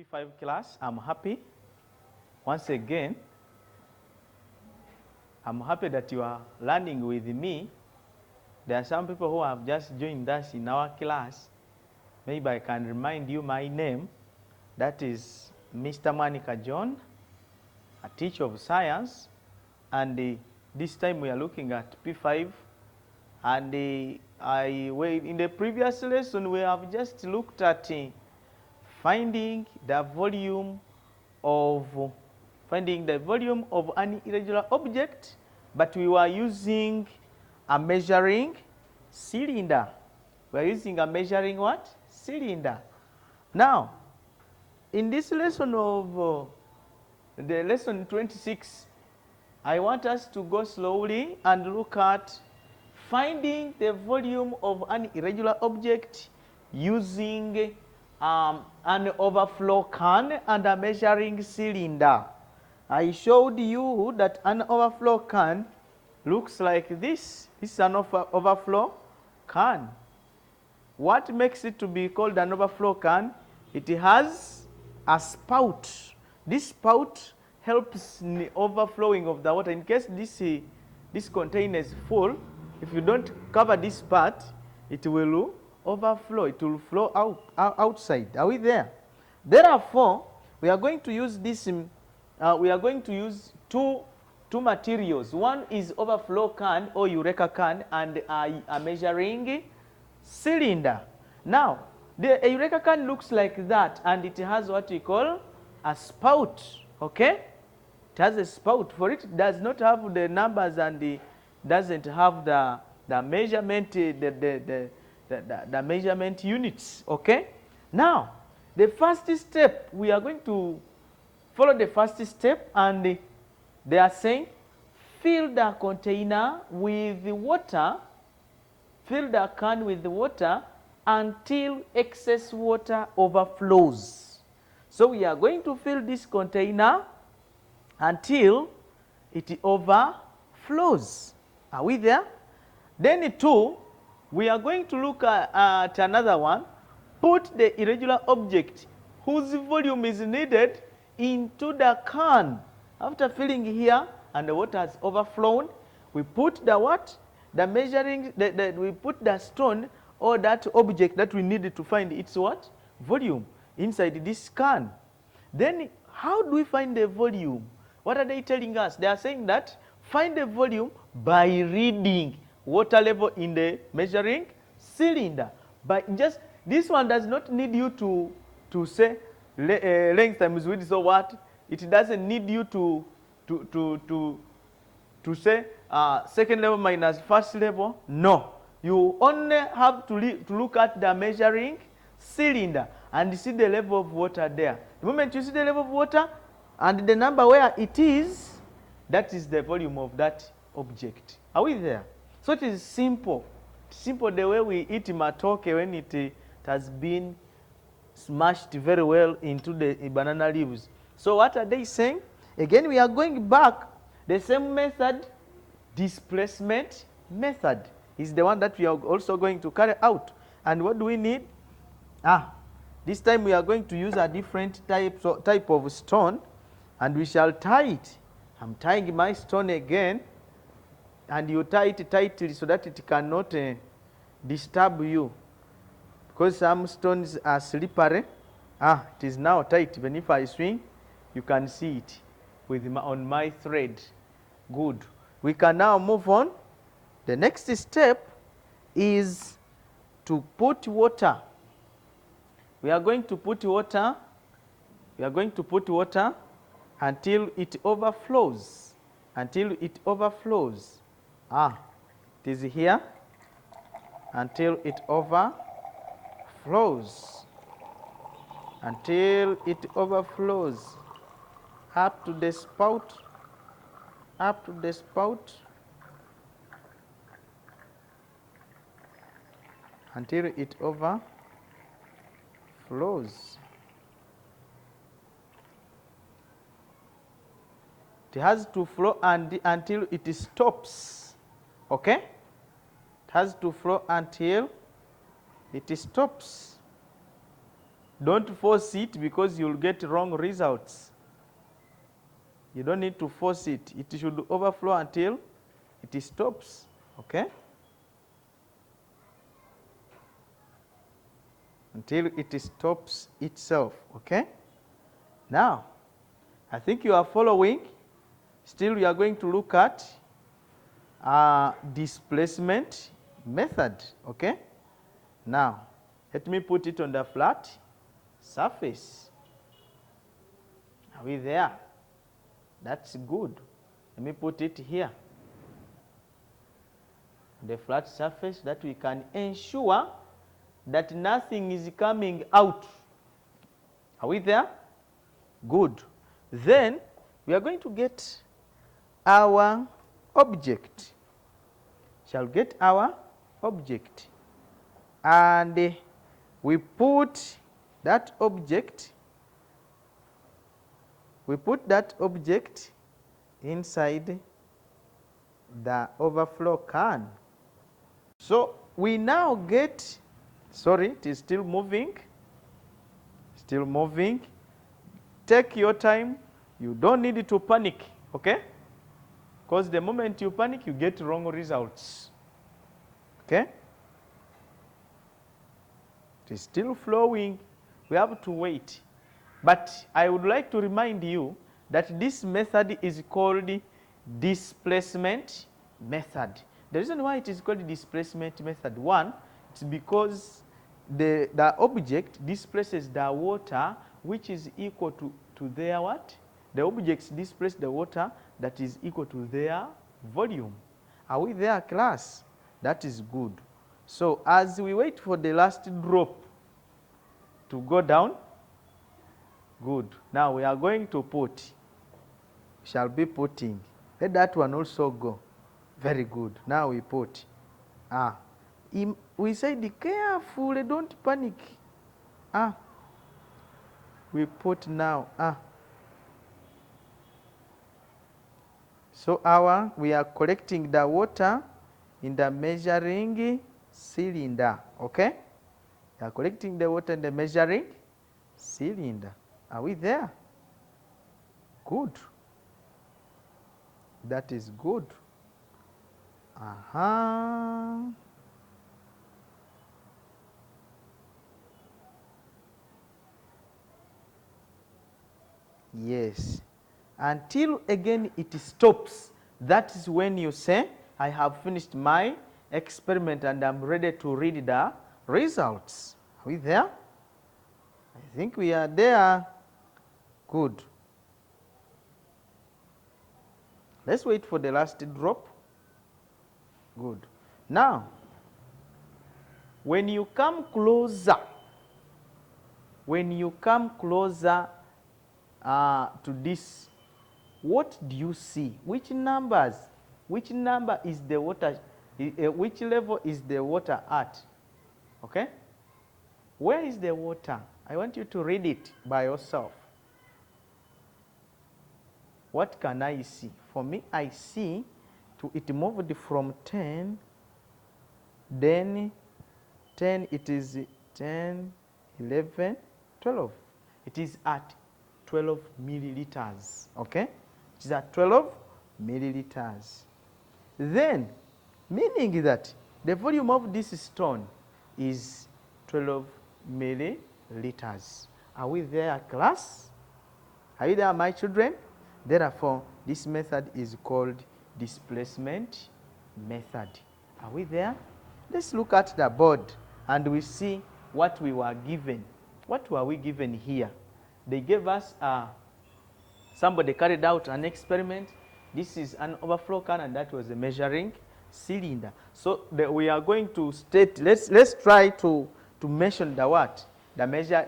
P5 class. I'm happy. Once again, I'm happy that you are learning with me. There are some people who have just joined us in our class. Maybe I can remind you my name. That is Mr. Mwanikha John, a teacher of science. And this time we are looking at P5. And in the previous lesson, we have just looked at finding the volume of an irregular object, but we were using a measuring cylinder. We are using a measuring what? Cylinder. Now, in this lesson of the lesson 26, I want us to go slowly and look at finding the volume of an irregular object using an overflow can and a measuring cylinder. I showed you that an overflow can looks like this. This is an overflow can. What makes it to be called an overflow can? It has a spout. This spout helps in the overflowing of the water. In case this container is full, if you don't cover this part, it will overflow. It will flow outside. Are we there? Therefore, we are going to use this. We are going to use two materials. One is overflow can or eureka can, and a measuring cylinder. Now, the eureka can looks like that, and it has what we call a spout. Okay, it has a spout. For it does not have the numbers and doesn't have the measurement the measurement units. Okay. Now, the first step, we are going to follow the first step, and they are saying fill the container with the water, fill the can with the water until excess water overflows. So we are going to fill this container until it overflows. Are we there? Then two, we are going to look at another one. Put the irregular object whose volume is needed into the can. After filling here and the water has overflown, we put the what? The measuring, we put the stone or that object that we needed to find its what? Volume inside this can. Then how do we find the volume? What are they telling us? They are saying that find the volume by reading water level in the measuring cylinder. But just this one does not need you to say length times width. So what? It doesn't need you to say second level minus first level. No, you only have to look at the measuring cylinder and see the level of water there. The moment you see the level of water and the number where it is, that is the volume of that object. Are we there? So it is simple. Simple the way we eat matoke when it has been smashed very well into the banana leaves. So what are they saying? Again, we are going back. The same method, displacement method, is the one that we are also going to carry out. And what do we need? This time we are going to use a different type of stone, and we shall tie it. I'm tying my stone again, and you tie it tightly so that it cannot disturb you, because some stones are slippery. It is now tight. Even if I swing, you can see it on my thread. Good. We can now move on. The next step is to put water. We are going to put water. We are going to put water until it overflows. Until it overflows. It is here. Until it overflows. Until it overflows. Up to the spout. Up to the spout. Until it overflows. It has to flow until it stops. Okay? It has to flow until it stops. Don't force it because you'll get wrong results. You don't need to force it. It should overflow until it stops, okay? Until it stops itself, okay? Now, I think you are following. Still, we are going to look at displacement method, okay? Now, let me put it on the flat surface. Are we there? That's good. Let me put it here. The flat surface, that we can ensure that nothing is coming out. Are we there? Good. Then we are going to get our object. Shall get our object. And we put that object inside the overflow can. So we now get, sorry, it is still moving. Still moving. Take your time. You don't need to panic, okay? Because the moment you panic, you get wrong results. Okay? It is still flowing. We have to wait. But I would like to remind you that this method is called displacement method. The reason why it is called displacement method, one, it's because the object displaces the water which is equal to their what? The objects displace the water that is equal to their volume. Are we there, class? That is good. So as we wait for the last drop to go down, good. Now we are going to put, shall be putting. Let that one also go. Very good. Now we put. We said carefully, don't panic. We put now. So we are collecting the water in the measuring cylinder. Okay? We are collecting the water in the measuring cylinder. Are we there? Good. That is good. Yes. Until again it stops. That is when you say, I have finished my experiment and I'm ready to read the results. Are we there? I think we are there. Good. Let's wait for the last drop. Good. Now, when you come closer to this, what do you see? Which number is the water, which level is the water at? Okay? Where is the water? I want you to read it by yourself. What can I see? For me, I see it moved from 10, then 10, it is 10, 11, 12. It is at 12 milliliters, okay? It is at 12 milliliters. Then, meaning that the volume of this stone is 12 milliliters. Are we there, class? Are you there, my children? Therefore, this method is called displacement method. Are we there? Let's look at the board and we see what we were given. What were we given here? They gave us, somebody carried out an experiment. This is an overflow can and that was a measuring cylinder. So we are going to state, let's try to mention the what? The measure,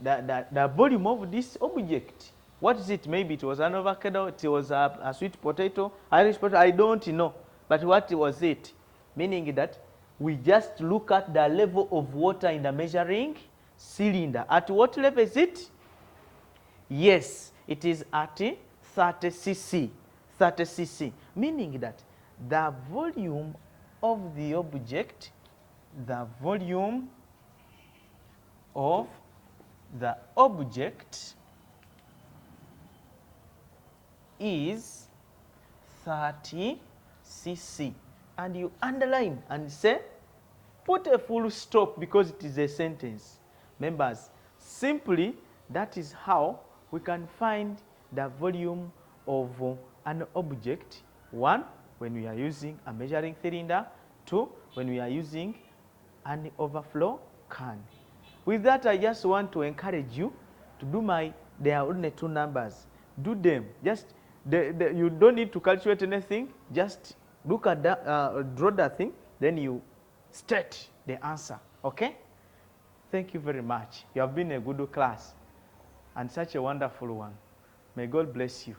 the volume of this object. What is it? Maybe it was an avocado, it was a sweet potato, Irish potato, I don't know. But what was it? Meaning that we just look at the level of water in the measuring cylinder. At what level is it? Yes, it is at 30 cc. 30 cc. Meaning that the volume of the object, the volume of the object is 30 cc, and you underline and say, put a full stop because it is a sentence. Members, simply that is how we can find the volume of an object. 1, when we are using a measuring cylinder. 2, when we are using an overflow can. With that, I just want to encourage you to do there are only 2 numbers. Do them. Just you don't need to calculate anything. Just look at draw that thing, then you state the answer. Okay? Thank you very much. You have been a good class and such a wonderful one. May God bless you.